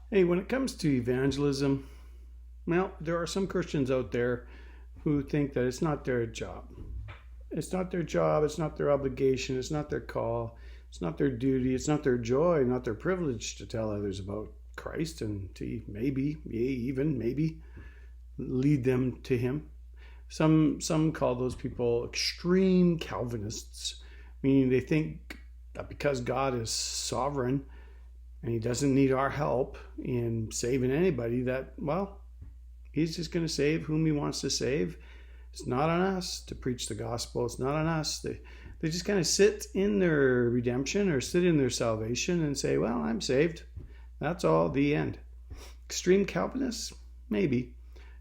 Hey, when it comes to evangelism, well, there are some Christians out there who think that it's not their job. It's not their job, it's not their obligation, it's not their call, it's not their duty, it's not their joy, not their privilege to tell others about Christ and to maybe lead them to him. Some call those people extreme Calvinists, meaning they think that because God is sovereign and he doesn't need our help in saving anybody, that, well, he's just going to save whom he wants to save. It's not on us to preach the gospel. It's not on us. They just kind of sit in their redemption or sit in their salvation and say, well, I'm saved. That's all, the end. Extreme Calvinists? Maybe.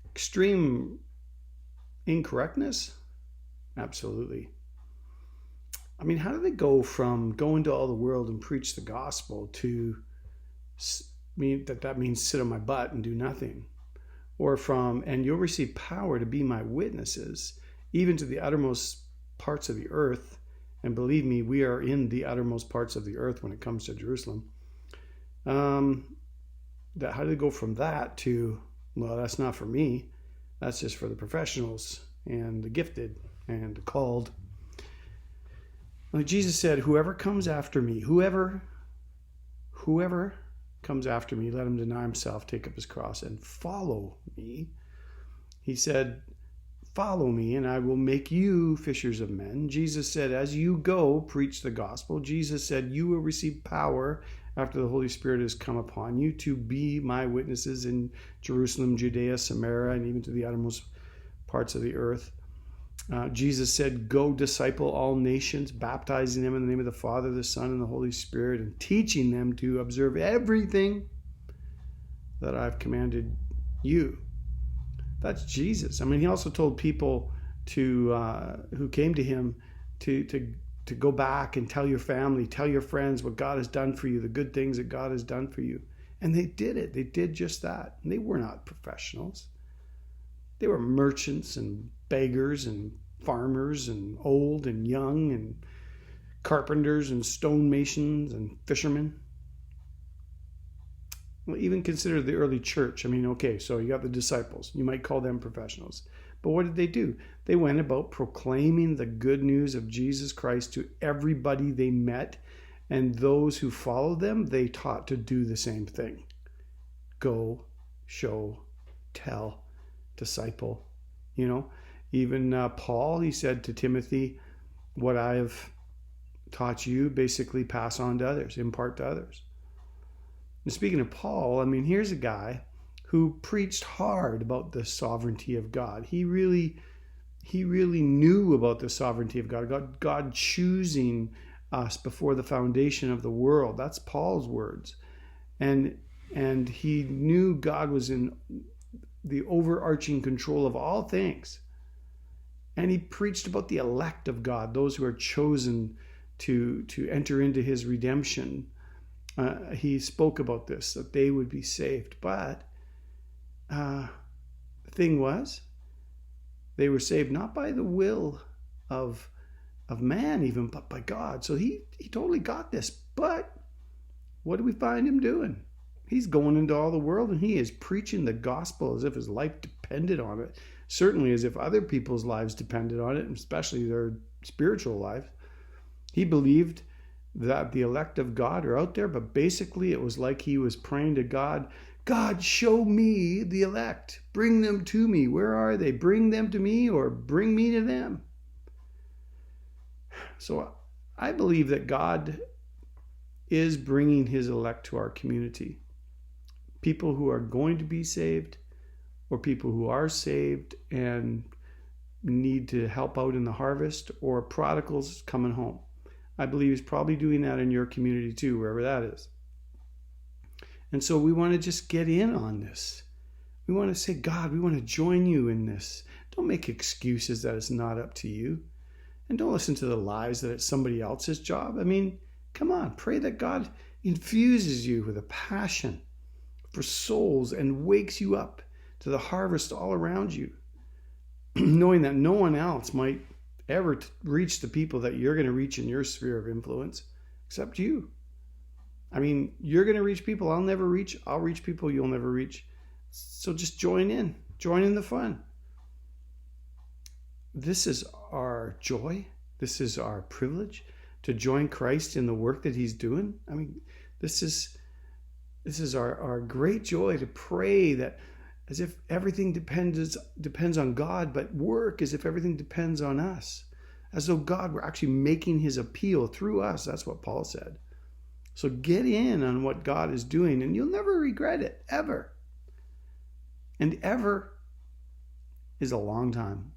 Extreme incorrectness? Absolutely. I mean, how do they go from go into all the world and preach the gospel to mean that means sit on my butt and do nothing? Or from, and you'll receive power to be my witnesses, even to the uttermost parts of the earth. And believe me, we are in the uttermost parts of the earth when it comes to Jerusalem. How do they go from that to, well, that's not for me. That's just for the professionals and the gifted and the called. Like Jesus said, whoever comes after me, whoever comes after me, let him deny himself, take up his cross, and follow me. He said, follow me, and I will make you fishers of men. Jesus said, as you go, preach the gospel. Jesus said, you will receive power after the Holy Spirit has come upon you to be my witnesses in Jerusalem, Judea, Samaria, and even to the uttermost parts of the earth. Jesus said, go disciple all nations, baptizing them in the name of the Father, the Son, and the Holy Spirit, and teaching them to observe everything that I've commanded you. That's Jesus. I mean, he also told people who came to him to go back and tell your family, tell your friends what God has done for you, the good things that God has done for you. And they did it. They did just that. And they were not professionals. They were merchants and beggars and farmers and old and young and carpenters and stonemasons and fishermen. Well, even consider the early church. I mean, okay, so you got the disciples. You might call them professionals. But what did they do? They went about proclaiming the good news of Jesus Christ to everybody they met, and those who followed them, they taught to do the same thing. Go, show, tell, disciple. Even Paul, he said to Timothy, what I have taught you, basically pass on to others, impart to others. And speaking of Paul, I mean, here's a guy who preached hard about the sovereignty of God. He really knew about the sovereignty of God, God choosing us before the foundation of the world. That's Paul's words. And he knew God was in the overarching control of all things. And he preached about the elect of God, those who are chosen to enter into his redemption. He spoke about this, that they would be saved. But the thing was, they were saved not by the will of man even, but by God. So he totally got this. But what do we find him doing? He's going into all the world and he is preaching the gospel as if his life depended on it. Certainly as if other people's lives depended on it, especially their spiritual lives. He believed that the elect of God are out there, but basically it was like he was praying to God, God, show me the elect. Bring them to me. Where are they? Bring them to me or bring me to them. So I believe that God is bringing his elect to our community. People who are going to be saved or people who are saved and need to help out in the harvest or prodigals coming home. I believe he's probably doing that in your community too, wherever that is. And so we want to just get in on this. We want to say, God, we want to join you in this. Don't make excuses that it's not up to you. And don't listen to the lies that it's somebody else's job. I mean, come on, pray that God infuses you with a passion for souls and wakes you up to the harvest all around you, knowing that no one else might ever reach the people that you're going to reach in your sphere of influence except you. I mean, you're going to reach people I'll never reach. I'll reach people you'll never reach. So just join in the fun. This is our joy. This is our privilege to join Christ in the work that he's doing. I mean, this is our great joy to pray that as if everything depends on God, but work as if everything depends on us. As though God were actually making his appeal through us. That's what Paul said. So get in on what God is doing, and you'll never regret it, ever. And ever is a long time.